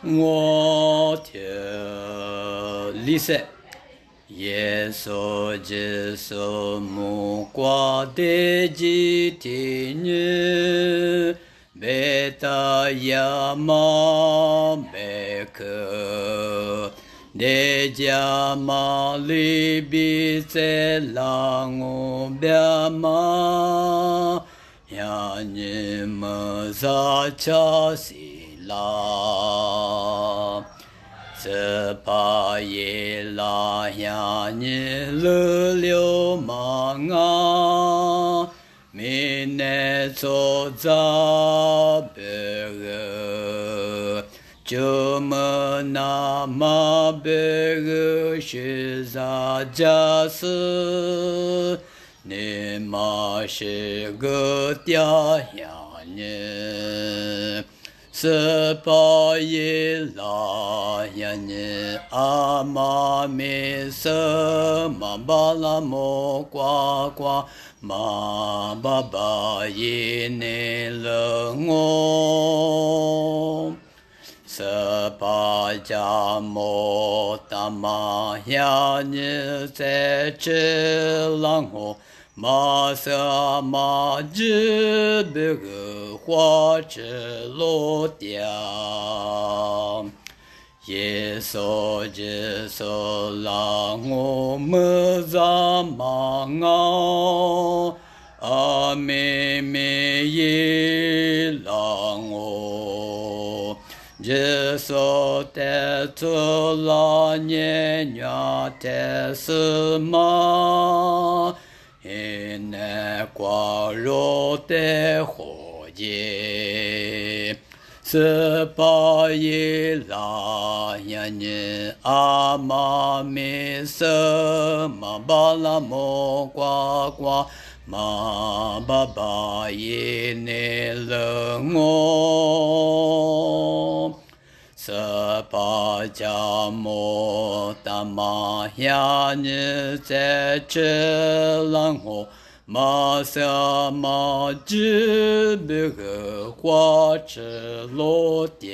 我天利塞，耶稣基督木瓜的基体女，贝达亚马贝克，德加马里比在朗乌别马，呀你们撒恰西。啦，这把耶拉呀你了流氓啊，明年做咋别个，就么那么别个是啥家事，你妈是个嗲呀你。是巴耶拉呀尼阿玛米瑟玛巴拉摩呱呱玛巴巴耶尼勒我是巴迦摩达玛呀尼在这朗我。马萨马吉别个花枝落掉，耶稣基督让我们咋忙啊？阿妹妹也让我，耶稣带走了年年的什么？那光荣的火焰，是把耶拉呀尼阿玛米瑟玛巴拉摩呱呱玛巴巴耶尼勒我。是巴迦摩达玛呀尼在这朗我马萨马吉别个花枝落掉。